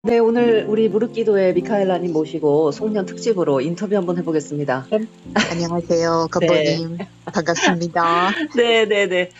네, 오늘 우리 무릎기도의 미카엘라님 모시고 송년 특집으로 인터뷰 한번 해보겠습니다. 안녕하세요, 네, 건보님. 반갑습니다. 네.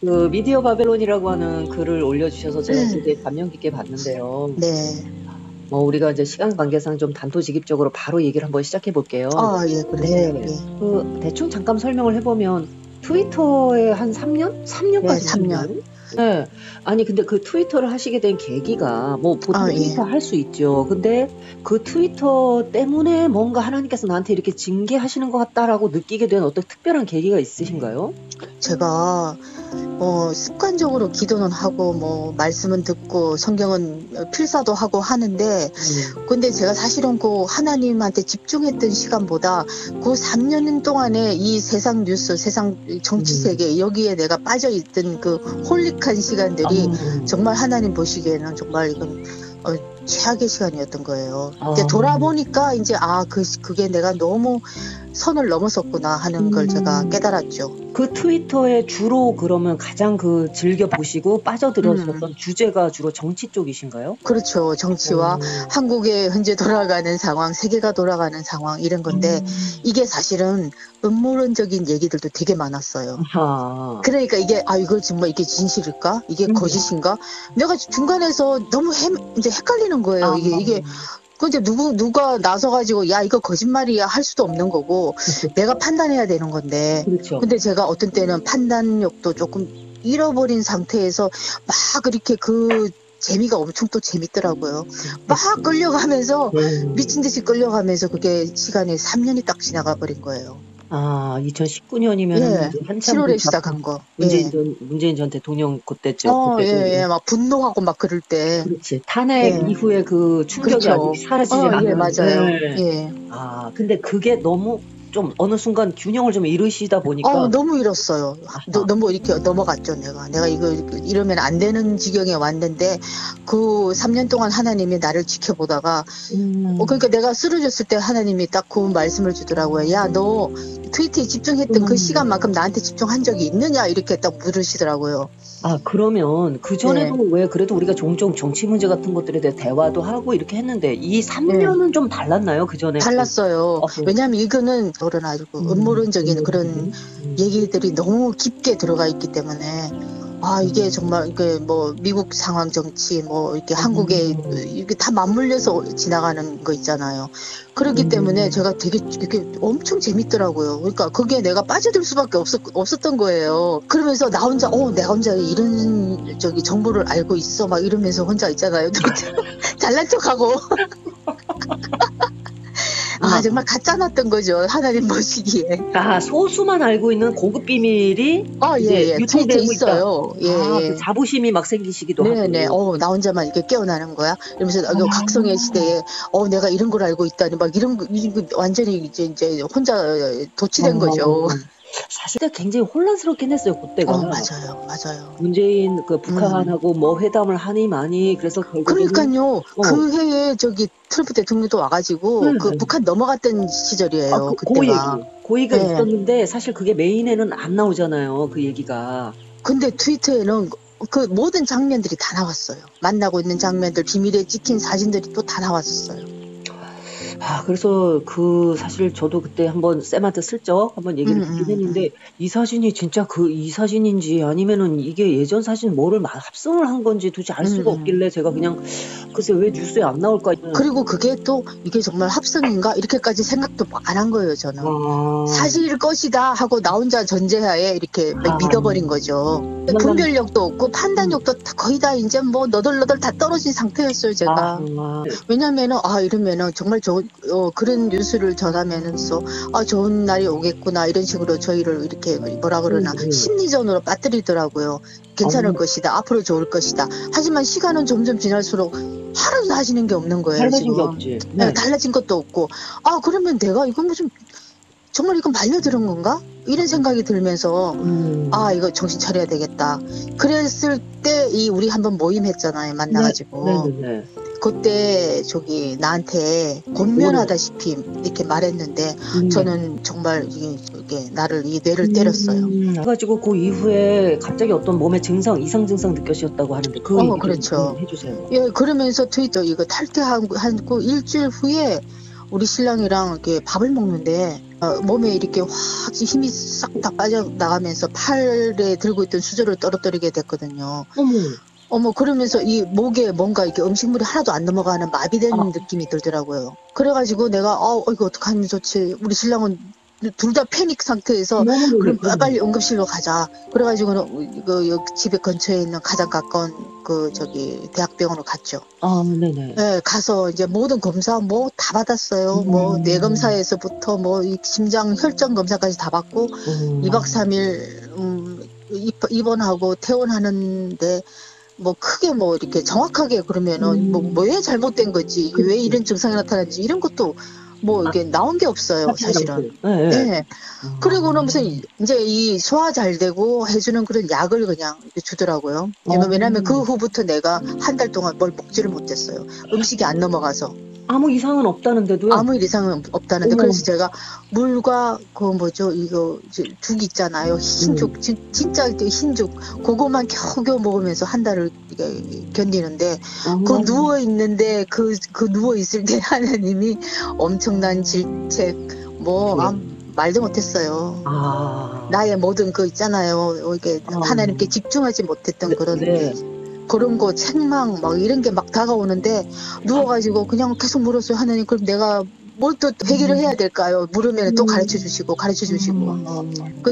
그 미디어 바벨론이라고 하는 글을 올려주셔서 제가 네. 되게 감명 깊게 봤는데요. 네. 우리가 이제 시간 관계상 좀 단도직입적으로 바로 얘기를 한번 시작해 볼게요. 예, 그러세요. 네, 예. 그 대충 잠깐 설명을 해보면 트위터에 한 3년? 3년까지 네, 3년. 하셨나요? 네. 아니 근데 그 트위터를 하시게 된 계기가 뭐 보통 예. 트위터 할 수 있죠. 근데 그 트위터 때문에 뭔가 하나님께서 나한테 이렇게 징계하시는 것 같다라고 느끼게 된 어떤 특별한 계기가 있으신가요? 제가 습관적으로 기도는 하고 뭐 말씀은 듣고 성경은 필사도 하고 하는데 근데 제가 사실은 그 하나님한테 집중했던 시간보다 그 3년 동안에 이 세상 뉴스, 세상 정치 세계 여기에 내가 빠져있던 그 홀릭한 시간들이 정말 하나님 보시기에는 정말 이건 최악의 시간이었던 거예요. 이제 돌아보니까 이제 그게 내가 너무 선을 넘었었구나 하는 걸 제가 깨달았죠. 그 트위터에 주로 그러면 가장 그 즐겨 보시고 빠져들었었던 주제가 주로 정치 쪽이신가요? 그렇죠. 정치와 한국의 현재 돌아가는 상황, 세계가 돌아가는 상황 이런 건데 이게 사실은 음모론적인 얘기들도 되게 많았어요. 아하. 그러니까 이게 이거 정말 이게 진실일까? 이게 거짓인가? 내가 중간에서 너무 이제 헷갈리는 거예요. 이게 근데 누가 나서가지고 야 이거 거짓말이야 할 수도 없는 거고 내가 판단해야 되는 건데 그렇죠. 근데 제가 어떤 때는 판단력도 조금 잃어버린 상태에서 막 그렇게 그 재미가 엄청 또 재밌더라고요. 막 끌려가면서 미친 듯이 끌려가면서 그게 시간이 3년이 딱 지나가 버린 거예요. 2019년이면 예, 한참 7월에 시작한 거. 문재인 전 대통령 그때죠. 예, 막 분노하고 막 그럴 때. 그렇지. 탄핵 이후에 그 충격이 그렇죠. 아직 사라지지 않은. 예, 맞아요. 네. 예. 근데 그게 너무 좀 어느 순간 균형을 좀 잃으시다 보니까. 너무 잃었어요. 너무 이렇게 넘어갔죠, 내가 이거 이러면 안 되는 지경에 왔는데 그 3년 동안 하나님이 나를 지켜보다가 그러니까 내가 쓰러졌을 때 하나님이 딱 그 말씀을 주더라고요. 야, 너 트위터에 집중했던 그 시간만큼 나한테 집중한 적이 있느냐 이렇게 딱 물으시더라고요. 그러면 그전에도 왜 그래도 우리가 종종 정치 문제 같은 것들에 대해 대화도 하고 이렇게 했는데 이 3년은 좀 달랐나요? 그전에? 달랐어요. 왜냐하면 이거는 저런 아주 음모론적인 그런 얘기들이 너무 깊게 들어가 있기 때문에 이게 정말 이게 뭐 미국 상황 정치 뭐 이렇게 한국에 이게 다 맞물려서 지나가는 거 있잖아요. 그렇기 때문에 제가 되게 이렇게 엄청 재밌더라고요. 그러니까 거기에 내가 빠져들 수밖에 없었던 거예요. 그러면서 나 혼자 내가 혼자 이런 정보를 알고 있어 막 이러면서 혼자 있잖아요. 잘난 척하고. 정말 가짜났던 거죠. 하나님 보시기에. 소수만 알고 있는 고급 비밀이 예. 유통되고 있어요. 예. 그 자부심이 막 생기시기도 하고. 네네. 나 혼자만 이렇게 깨어나는 거야. 이러면서 각성의 시대에 내가 이런 걸 알고 있다니 막 이런 거 완전히 이제 혼자 도취된 거죠. 사실 굉장히 혼란스럽긴 했어요, 그때가. 맞아요. 문재인 그 북한하고 뭐 회담을 하니 마니 그래서 결국에는. 그러니까요. 그 해에 트럼프 대통령도 와가지고 그 북한 넘어갔던 시절이에요. 그때가. 그 얘기가 있었는데 사실 그게 메인에는 안 나오잖아요, 그 얘기가. 근데 트위터에는 그 모든 장면들이 다 나왔어요. 만나고 있는 장면들, 비밀에 찍힌 사진들이 또 다 나왔었어요. 그래서 사실 저도 그때 한번 쌤한테 슬쩍 한번 얘기를 듣긴 했는데 이 사진이 진짜 이 사진인지 아니면은 이게 예전 사진 뭐를 합성을 한 건지 도대체 알 수가 없길래 제가 그냥 글쎄 왜 뉴스에 안 나올까. 그리고 그게 또 이게 정말 합성인가 이렇게까지 생각도 안 한 거예요, 저는. 사실일 것이다 하고 나 혼자 전제하에 이렇게 믿어버린 거죠. 분별력도 없고 판단력도 거의 다 이제 뭐 너덜너덜 다 떨어진 상태였어요, 제가. 왜냐면은 이러면은 정말 그런 뉴스를 전하면서 좋은 날이 오겠구나 이런 식으로 저희를 이렇게 뭐라 그러나 심리전으로 빠뜨리더라고요. 괜찮을 것이다. 앞으로 좋을 것이다. 하지만 시간은 점점 지날수록 하나도 달라지는 게 없는 거예요. 달라진 게 없지. 달라진 것도 없고 그러면 내가 이건 뭐 좀 정말 이건 말려들은 건가? 이런 생각이 들면서 이거 정신 차려야 되겠다. 그랬을 때 우리 한번 모임했잖아요. 만나가지고. 그때 저기 나한테 권면하다시피 이렇게 말했는데 저는 정말 이게 나를 이 뇌를 때렸어요. 그래가지고 그 이후에 갑자기 어떤 몸의 증상, 이상 증상 느껴지셨다고 하는데 그 얘기 그렇죠. 좀 해주세요. 예, 그러면서 트위터 이거 탈퇴하고 일주일 후에 우리 신랑이랑 이렇게 밥을 먹는데 몸에 이렇게 확 힘이 싹 다 빠져나가면서 팔에 들고 있던 수저를 떨어뜨리게 됐거든요. 어머, 그러면서 이 목에 뭔가 이렇게 음식물이 하나도 안 넘어가는 마비되는 느낌이 들더라고요. 그래가지고 내가 이거 어떡하면 좋지. 우리 신랑은 둘 다 패닉 상태에서 그럼 빨리 응급실로 가자. 그래가지고는 집에 근처에 있는 가장 가까운 대학병원으로 갔죠. 네네. 네, 가서 이제 모든 검사 뭐 다 받았어요. 뭐 뇌 검사에서부터 뭐 심장 혈전 검사까지 다 받고 2박 3일 입원하고 퇴원하는데 뭐 크게 뭐 이렇게 정확하게 그러면은 뭐 왜 잘못된 거지, 왜 이런 증상이 나타났지 이런 것도 뭐 이게 나온 게 없어요, 사실은. 네. 그리고는 무슨 이제 이 소화 잘 되고 해주는 그런 약을 그냥 주더라고요. 왜냐면 그 후부터 내가 한 달 동안 뭘 먹지를 못했어요. 음식이 안 넘어가서. 아무 이상은 없다는데도요? 아무 이상은 없다는데. 그래서 제가 물과 이거 죽 있잖아요. 흰죽, 진짜 흰죽, 그거만 겨우겨우 먹으면서 한 달을 견디는데, 누워있는데, 누워있을 때 하나님이 엄청난 질책, 말도 못했어요. 나의 모든 있잖아요. 이게 하나님께 집중하지 못했던 그런 거, 책망, 이런 게 막 다가오는데, 누워가지고 그냥 계속 물었어요. 하나님, 그럼 내가 뭘 또 회개를 해야 될까요? 물으면 또 가르쳐 주시고.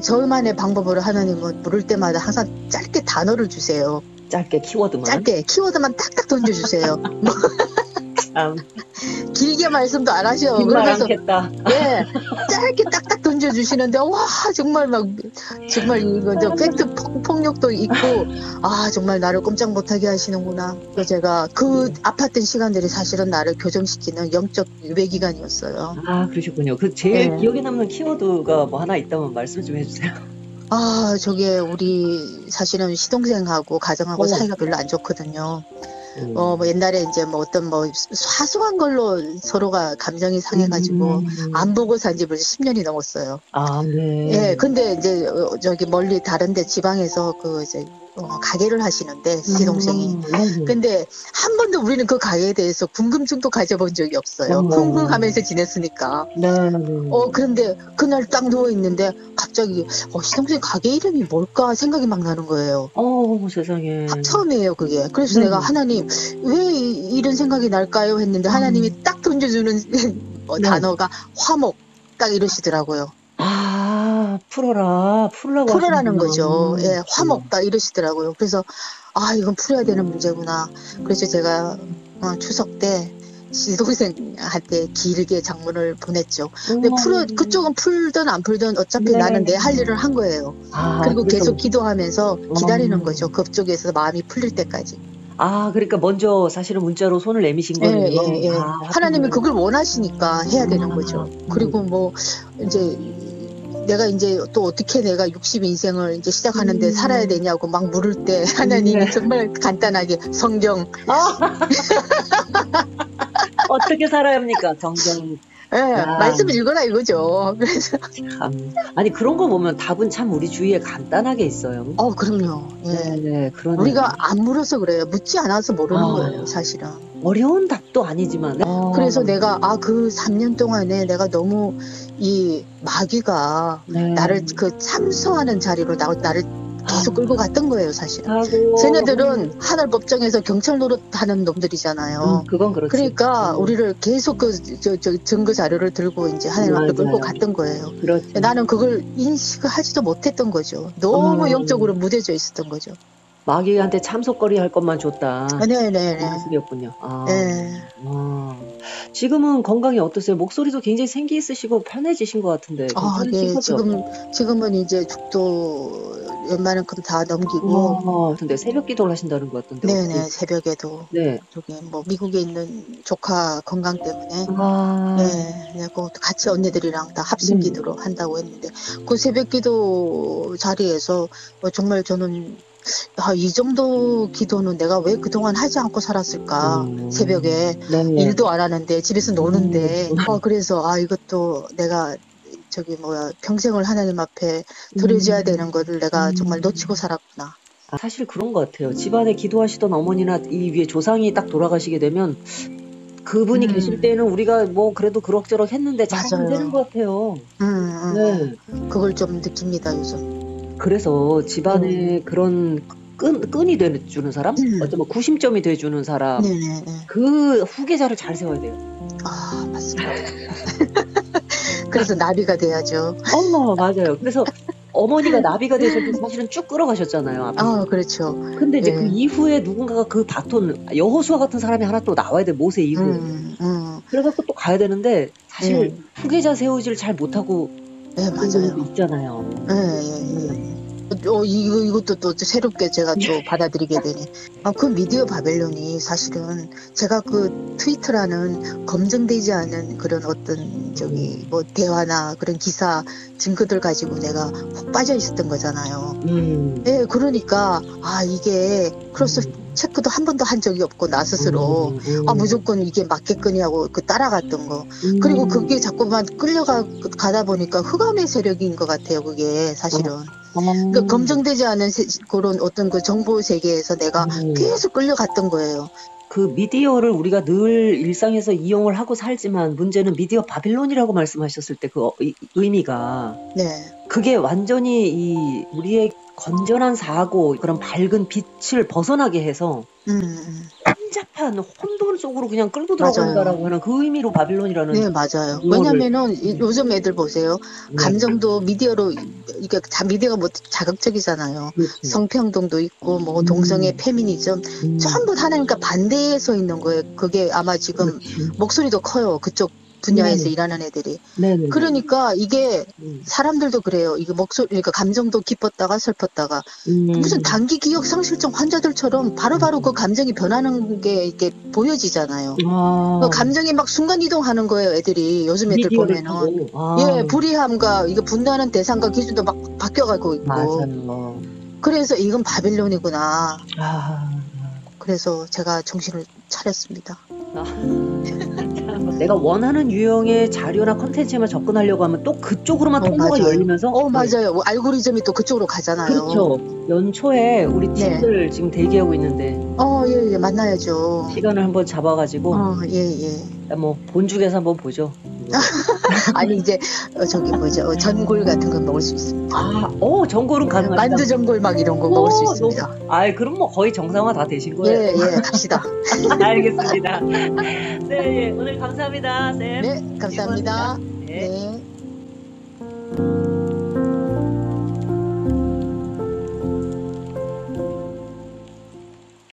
저만의 방법으로 하나님은 물을 때마다 항상 짧게 단어를 주세요. 짧게 키워드만 딱딱 던져주세요. 참. 길게 말씀도 안 하셔. 말 않겠다. 예, 짧게 딱딱 던져주시는데, 와, 정말 이거 팩트 폭력도 있고, 정말 나를 꼼짝 못하게 하시는구나. 그래서 제가 아팠던 시간들이 사실은 나를 교정시키는 영적 유배기간이었어요. 그러셨군요. 제일 기억에 남는 키워드가 뭐 하나 있다면 말씀 좀 해주세요. 우리 사실은 시동생하고 가정하고 사이가 별로 안 좋거든요. 옛날에 이제 어떤 사소한 걸로 서로가 감정이 상해가지고 안 보고 산 지 벌써 10년이 넘었어요. 네. 예, 근데 이제 멀리 다른데 지방에서 가게를 하시는데 시동생이. 근데 한 번도 우리는 그 가게에 대해서 궁금증도 가져본 적이 없어요. 흥흥하면서 지냈으니까. 그런데 그날 딱 누워 있는데 갑자기 시동생 가게 이름이 뭘까 생각이 막 나는 거예요. 세상에. 처음이에요, 그게. 그래서 내가 하나님, 왜 이런 생각이 날까요? 했는데 하나님이 딱 던져주는 단어가 화목, 딱 이러시더라고요. 풀어라는 거죠. 예, 화목 딱 이러시더라고요. 그래서 이건 풀어야 되는 문제구나. 그래서 제가 추석 때 시동생한테 길게 장문을 보냈죠. 근데 그쪽은 풀든 안 풀든 어차피 나는 내 할 일을 한 거예요. 그리고 계속 기도하면서 기다리는 거죠. 그쪽에서 마음이 풀릴 때까지. 그러니까 먼저 사실은 문자로 손을 내미신 거예요. 예. 하나님이 그걸 원하시니까 해야 되는 거죠. 그리고 이제 내가 이제 또 어떻게 내가 60인생을 이제 시작하는데 살아야 되냐고 막 물을 때 하나님이 정말 간단하게 성경. 어떻게 살아야 합니까? 성경. 말씀을 읽어라 이거죠. 그래서 참. 아니 그런 거 보면 답은 참 우리 주위에 간단하게 있어요. 그럼요. 네, 그러네요. 우리가 안 물어서 그래요. 묻지 않아서 모르는 거예요, 사실은. 어려운 답도 아니지만. 그래서 내가 그 3년 동안에 내가 너무 이 마귀가 나를 참소하는 자리로 나를 계속 끌고 갔던 거예요, 사실. 쟤네들은 하늘법정에서 경찰 노릇하는 놈들이잖아요. 그건 그렇지. 그러니까 우리를 계속 증거 자료를 들고 이제 하늘 앞에 끌고 갔던 거예요. 그렇지. 나는 그걸 인식하지도 못했던 거죠. 너무 영적으로 무뎌져 있었던 거죠. 마귀한테 참석거리 할 것만 줬다. 네네네. 말씀이었군요. 네. 지금은 건강이 어떠세요? 목소리도 굉장히 생기 있으시고 편해지신 것 같은데. 네. 지금은 이제 죽도 웬만큼 다 넘기고. 근데 새벽 기도를 하신다는 것 같던데. 네네. 새벽에도. 네. 미국에 있는 조카 건강 때문에. 네. 같이 언니들이랑 다 합심 기도로 한다고 했는데 그 새벽 기도 자리에서 정말 저는 이 정도 기도는 내가 왜 그동안 하지 않고 살았을까? 새벽에 네. 일도 안 하는데 집에서 노는데 그래서 이것도 내가 평생을 하나님 앞에 드려줘야 되는 거를 내가 정말 놓치고 살았구나. 사실 그런 것 같아요. 집안에 기도하시던 어머니나 이 위에 조상이 딱 돌아가시게 되면 그분이 계실 때는 우리가 뭐 그래도 그럭저럭 했는데 잘 안 되는 것 같아요. 네. 그걸 좀 느낍니다, 요즘. 그래서 집안에 그런 끈이 돼주는 사람? 어쩌면 구심점이 돼주는 사람. 그 후계자를 잘 세워야 돼요. 맞습니다. 그래서 나비가 돼야죠. 맞아요. 그래서 어머니가 나비가 되셔도 사실은 쭉 끌어가셨잖아요. 앞에서. 그렇죠. 근데 이제 그 이후에 누군가가 그 바톤, 여호수아 같은 사람이 하나 또 나와야 돼, 모세 이후에. 그래갖고 또 가야 되는데, 사실 후계자 세우지를 잘 못하고 맞아요. 있잖아요. 이것도 또 새롭게 제가 또 받아들이게 되네. 그 미디어 바벨론이 사실은 제가 그 트위터라는 검증되지 않은 그런 어떤 대화나 그런 기사 증거들 가지고 내가 훅 빠져 있었던 거잖아요. 그러니까 이게 크로스 체크도 한 번도 한 적이 없고 나 스스로 무조건 이게 맞겠거니 하고 따라갔던 거. 그리고 그게 자꾸만 가다 보니까 흑암의 세력인 것 같아요. 그게 사실은. 그러니까 검증되지 않은 그런 어떤 그 정보 세계에서 내가 계속 끌려갔던 거예요. 그 미디어를 우리가 늘 일상에서 이용을 하고 살지만 문제는 미디어 바빌론이라고 말씀하셨을 때 그 의미가 그게 완전히 우리의 건전한 사고 그런 밝은 빛을 벗어나게 해서 혼잡한 혼돈 속으로 그냥 끌고 들어간다라고 하는 그 의미로 바빌론이라는. 네, 맞아요. 왜냐면은 요즘 애들 보세요. 감정도 미디어로 이게 미디어가 뭐 자극적이잖아요. 성평등도 있고 뭐 동성애, 페미니즘 전부 하나님과 반대에 서 있는 거예요. 그게 아마 지금 목소리도 커요. 그쪽 분야에서 일하는 애들이. 그러니까 이게 사람들도 그래요. 이게 그러니까 감정도 기뻤다가 슬펐다가 무슨 단기 기억 상실증 환자들처럼 바로바로 그 감정이 변하는 게 이렇게 보여지잖아요. 그 감정이 막 순간 이동하는 거예요. 애들이 요즘 애들 보면은 불이함과 이거 분노하는 대상과 기준도 막 바뀌어가고 있고. 맞아요. 그래서 이건 바빌론이구나. 그래서 제가 정신을 차렸습니다. 내가 원하는 유형의 자료나 컨텐츠에만 접근하려고 하면 또 그쪽으로만 통로가 열리면서 맞아요. 알고리즘이 또 그쪽으로 가잖아요. 그렇죠. 연초에 우리 팀들 지금 대기하고 있는데 예, 만나야죠. 시간을 한번 잡아가지고 뭐 본죽에서 한번 보죠. 아니 이제 전골 같은 거 먹을 수 있습니다. 전골은 가능합니다. 만두 전골 막 이런 거 먹을 수 있습니다. 그럼 뭐 거의 정상화 다 되신 거예요. 갑시다. 알겠습니다. 네, 오늘 감사합니다, 쌤. 네, 감사합니다. 네.